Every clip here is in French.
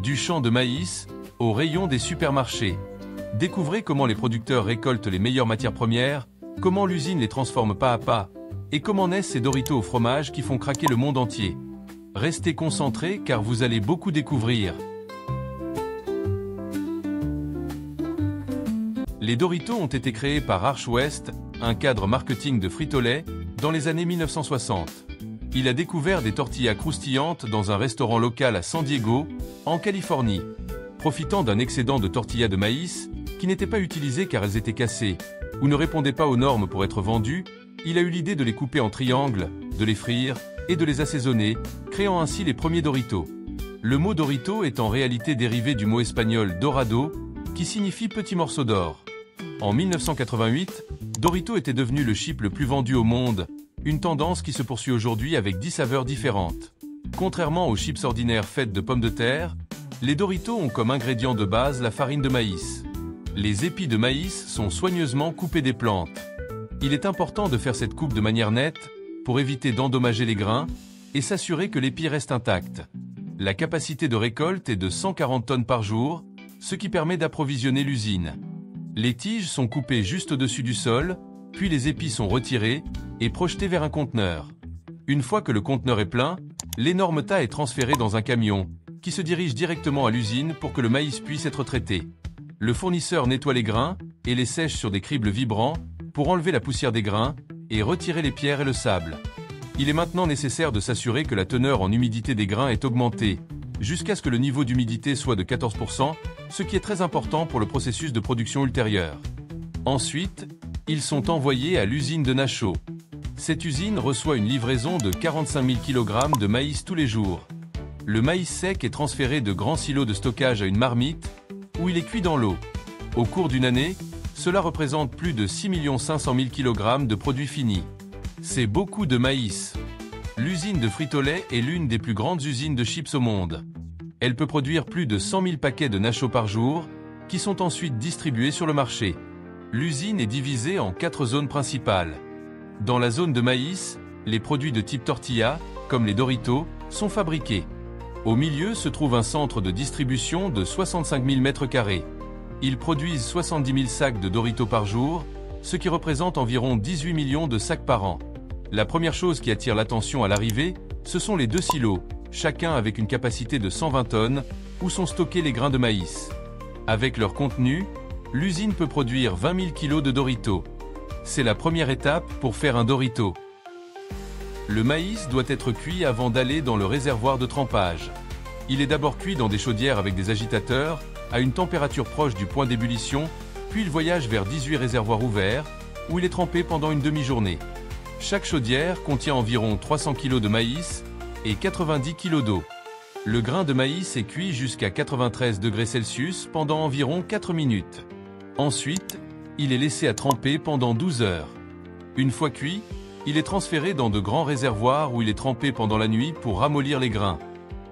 Du champ de maïs au rayon des supermarchés. Découvrez comment les producteurs récoltent les meilleures matières premières, comment l'usine les transforme pas à pas, et comment naissent ces Doritos au fromage qui font craquer le monde entier. Restez concentrés car vous allez beaucoup découvrir. Les Doritos ont été créés par Arch West, un cadre marketing de Frito-Lay, dans les années 1960. Il a découvert des tortillas croustillantes dans un restaurant local à San Diego, en Californie. Profitant d'un excédent de tortillas de maïs, qui n'étaient pas utilisées car elles étaient cassées, ou ne répondaient pas aux normes pour être vendues, il a eu l'idée de les couper en triangles, de les frire, et de les assaisonner, créant ainsi les premiers Doritos. Le mot Dorito est en réalité dérivé du mot espagnol dorado, qui signifie petit morceau d'or. En 1988, Dorito était devenu le chip le plus vendu au monde, une tendance qui se poursuit aujourd'hui avec 10 saveurs différentes. Contrairement aux chips ordinaires faites de pommes de terre, les Doritos ont comme ingrédient de base la farine de maïs. Les épis de maïs sont soigneusement coupés des plantes. Il est important de faire cette coupe de manière nette pour éviter d'endommager les grains et s'assurer que l'épi reste intact. La capacité de récolte est de 140 tonnes par jour, ce qui permet d'approvisionner l'usine. Les tiges sont coupées juste au-dessus du sol, puis les épis sont retirés et projetés vers un conteneur. Une fois que le conteneur est plein, l'énorme tas est transféré dans un camion, qui se dirige directement à l'usine pour que le maïs puisse être traité. Le fournisseur nettoie les grains et les sèche sur des cribles vibrants pour enlever la poussière des grains et retirer les pierres et le sable. Il est maintenant nécessaire de s'assurer que la teneur en humidité des grains est augmentée, jusqu'à ce que le niveau d'humidité soit de 14%, ce qui est très important pour le processus de production ultérieur. Ensuite, ils sont envoyés à l'usine de Nacho. Cette usine reçoit une livraison de 45 000 kg de maïs tous les jours. Le maïs sec est transféré de grands silos de stockage à une marmite, où il est cuit dans l'eau. Au cours d'une année, cela représente plus de 6 500 000 kg de produits finis. C'est beaucoup de maïs. L'usine de Frito-Lay est l'une des plus grandes usines de chips au monde. Elle peut produire plus de 100 000 paquets de Nacho par jour, qui sont ensuite distribués sur le marché. L'usine est divisée en 4 zones principales. Dans la zone de maïs, les produits de type tortilla, comme les Doritos, sont fabriqués. Au milieu se trouve un centre de distribution de 65 000 m². Ils produisent 70 000 sacs de Doritos par jour, ce qui représente environ 18 millions de sacs par an. La première chose qui attire l'attention à l'arrivée, ce sont les 2 silos, chacun avec une capacité de 120 tonnes, où sont stockés les grains de maïs. Avec leur contenu, l'usine peut produire 20 000 kg de Doritos. C'est la première étape pour faire un Dorito. Le maïs doit être cuit avant d'aller dans le réservoir de trempage. Il est d'abord cuit dans des chaudières avec des agitateurs, à une température proche du point d'ébullition, puis il voyage vers 18 réservoirs ouverts, où il est trempé pendant une demi-journée. Chaque chaudière contient environ 300 kg de maïs et 90 kg d'eau. Le grain de maïs est cuit jusqu'à 93 degrés Celsius pendant environ 4 minutes. Ensuite, il est laissé à tremper pendant 12 heures. Une fois cuit, il est transféré dans de grands réservoirs où il est trempé pendant la nuit pour ramollir les grains.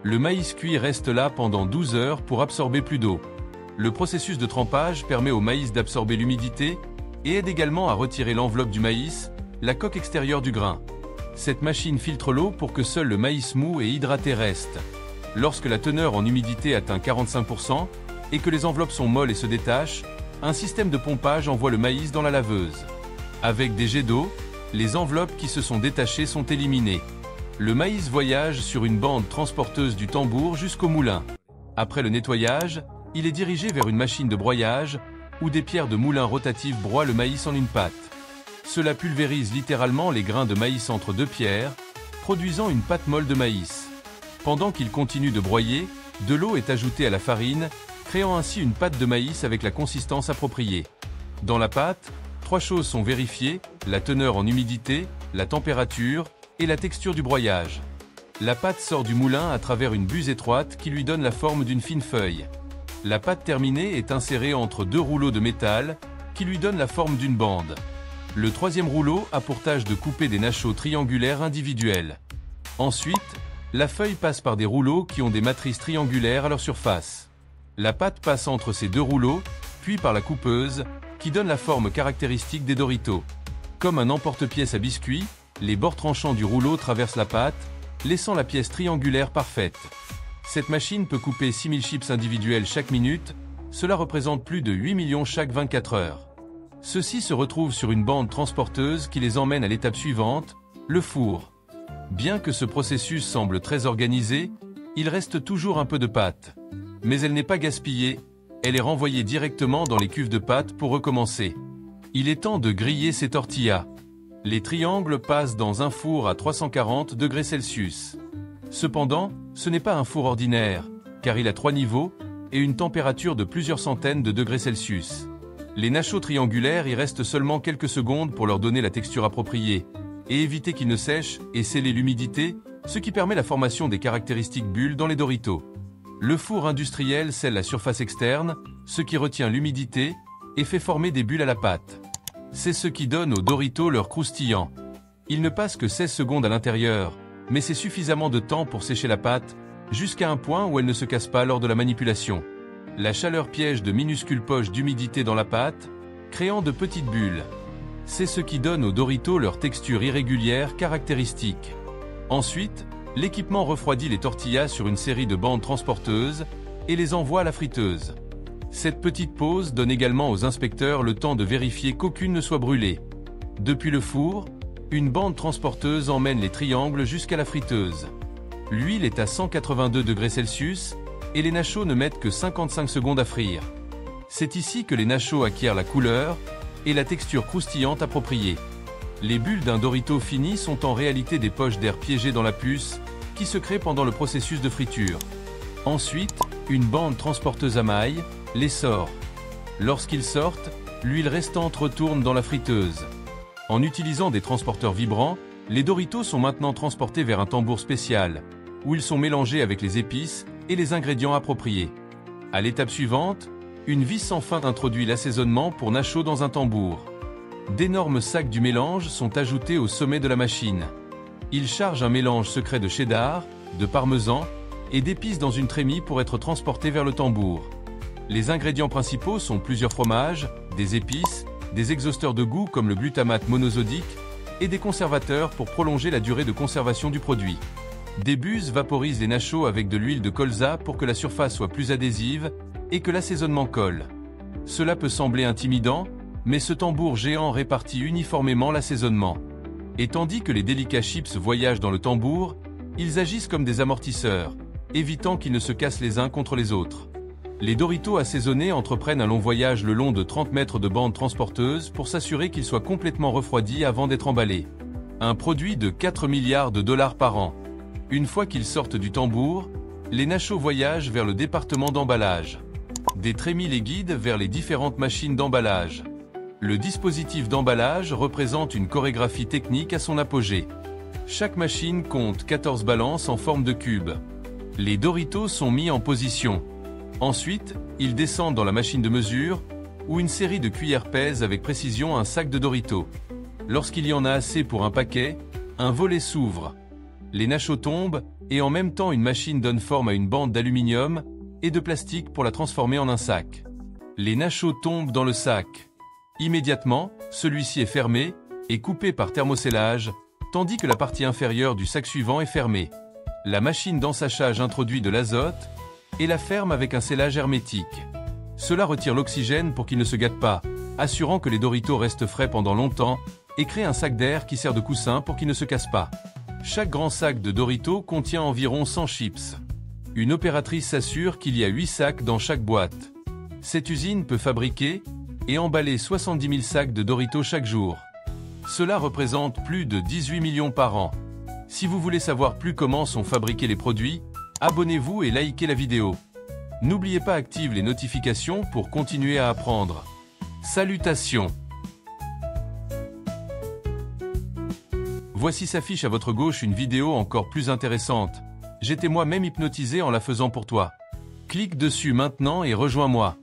Le maïs cuit reste là pendant 12 heures pour absorber plus d'eau. Le processus de trempage permet au maïs d'absorber l'humidité et aide également à retirer l'enveloppe du maïs, la coque extérieure du grain. Cette machine filtre l'eau pour que seul le maïs mou et hydraté reste. Lorsque la teneur en humidité atteint 45% et que les enveloppes sont molles et se détachent, un système de pompage envoie le maïs dans la laveuse. Avec des jets d'eau, les enveloppes qui se sont détachées sont éliminées. Le maïs voyage sur une bande transporteuse du tambour jusqu'au moulin. Après le nettoyage, il est dirigé vers une machine de broyage, où des pierres de moulin rotatives broient le maïs en une pâte. Cela pulvérise littéralement les grains de maïs entre 2 pierres, produisant une pâte molle de maïs. Pendant qu'il continue de broyer, de l'eau est ajoutée à la farine, créant ainsi une pâte de maïs avec la consistance appropriée. Dans la pâte, 3 choses sont vérifiées, la teneur en humidité, la température et la texture du broyage. La pâte sort du moulin à travers une buse étroite qui lui donne la forme d'une fine feuille. La pâte terminée est insérée entre 2 rouleaux de métal qui lui donnent la forme d'une bande. Le 3e rouleau a pour tâche de couper des nachos triangulaires individuels. Ensuite, la feuille passe par des rouleaux qui ont des matrices triangulaires à leur surface. La pâte passe entre ces 2 rouleaux, puis par la coupeuse, qui donne la forme caractéristique des Doritos. Comme un emporte-pièce à biscuits, les bords tranchants du rouleau traversent la pâte, laissant la pièce triangulaire parfaite. Cette machine peut couper 6000 chips individuels chaque minute, cela représente plus de 8 millions chaque 24 heures. Ceux-ci se retrouvent sur une bande transporteuse qui les emmène à l'étape suivante, le four. Bien que ce processus semble très organisé, il reste toujours un peu de pâte. Mais elle n'est pas gaspillée, elle est renvoyée directement dans les cuves de pâte pour recommencer. Il est temps de griller ces tortillas. Les triangles passent dans un four à 340 degrés Celsius. Cependant, ce n'est pas un four ordinaire, car il a 3 niveaux et une température de plusieurs centaines de degrés Celsius. Les nachos triangulaires y restent seulement quelques secondes pour leur donner la texture appropriée et éviter qu'ils ne sèchent et sceller l'humidité, ce qui permet la formation des caractéristiques bulles dans les Doritos. Le four industriel scelle la surface externe, ce qui retient l'humidité et fait former des bulles à la pâte. C'est ce qui donne aux Doritos leur croustillant. Il ne passe que 16 secondes à l'intérieur, mais c'est suffisamment de temps pour sécher la pâte, jusqu'à un point où elle ne se casse pas lors de la manipulation. La chaleur piège de minuscules poches d'humidité dans la pâte, créant de petites bulles. C'est ce qui donne aux Doritos leur texture irrégulière caractéristique. Ensuite, l'équipement refroidit les tortillas sur une série de bandes transporteuses et les envoie à la friteuse. Cette petite pause donne également aux inspecteurs le temps de vérifier qu'aucune ne soit brûlée. Depuis le four, une bande transporteuse emmène les triangles jusqu'à la friteuse. L'huile est à 182 degrés Celsius et les nachos ne mettent que 55 secondes à frire. C'est ici que les nachos acquièrent la couleur et la texture croustillante appropriée. Les bulles d'un Dorito fini sont en réalité des poches d'air piégées dans la puce qui se créent pendant le processus de friture. Ensuite, une bande transporteuse à mailles les sort. Lorsqu'ils sortent, l'huile restante retourne dans la friteuse. En utilisant des transporteurs vibrants, les Doritos sont maintenant transportés vers un tambour spécial, où ils sont mélangés avec les épices et les ingrédients appropriés. À l'étape suivante, une vis sans fin introduit l'assaisonnement pour nachos dans un tambour. D'énormes sacs du mélange sont ajoutés au sommet de la machine. Ils chargent un mélange secret de cheddar, de parmesan et d'épices dans une trémie pour être transportés vers le tambour. Les ingrédients principaux sont plusieurs fromages, des épices, des exhausteurs de goût comme le glutamate monosodique et des conservateurs pour prolonger la durée de conservation du produit. Des buses vaporisent les nachos avec de l'huile de colza pour que la surface soit plus adhésive et que l'assaisonnement colle. Cela peut sembler intimidant, mais ce tambour géant répartit uniformément l'assaisonnement. Et tandis que les délicats chips voyagent dans le tambour, ils agissent comme des amortisseurs, évitant qu'ils ne se cassent les uns contre les autres. Les Doritos assaisonnés entreprennent un long voyage le long de 30 mètres de bande transporteuse pour s'assurer qu'ils soient complètement refroidis avant d'être emballés. Un produit de 4 milliards de dollars par an. Une fois qu'ils sortent du tambour, les nachos voyagent vers le département d'emballage. Des trémies les guident vers les différentes machines d'emballage. Le dispositif d'emballage représente une chorégraphie technique à son apogée. Chaque machine compte 14 balances en forme de cube. Les Doritos sont mis en position. Ensuite, ils descendent dans la machine de mesure, où une série de cuillères pèse avec précision un sac de Doritos. Lorsqu'il y en a assez pour un paquet, un volet s'ouvre. Les nachos tombent, et en même temps une machine donne forme à une bande d'aluminium et de plastique pour la transformer en un sac. Les nachos tombent dans le sac. Immédiatement, celui-ci est fermé et coupé par thermosellage, tandis que la partie inférieure du sac suivant est fermée. La machine d'ensachage introduit de l'azote et la ferme avec un scellage hermétique. Cela retire l'oxygène pour qu'il ne se gâte pas, assurant que les Doritos restent frais pendant longtemps et crée un sac d'air qui sert de coussin pour qu'il ne se casse pas. Chaque grand sac de Doritos contient environ 100 chips. Une opératrice s'assure qu'il y a 8 sacs dans chaque boîte. Cette usine peut fabriquer et emballer 70 000 sacs de Doritos chaque jour. Cela représente plus de 18 millions par an. Si vous voulez savoir plus comment sont fabriqués les produits, abonnez-vous et likez la vidéo. N'oubliez pas d'activer les notifications pour continuer à apprendre. Salutations! Voici s'affiche à votre gauche une vidéo encore plus intéressante. J'étais moi-même hypnotisé en la faisant pour toi. Clique dessus maintenant et rejoins-moi.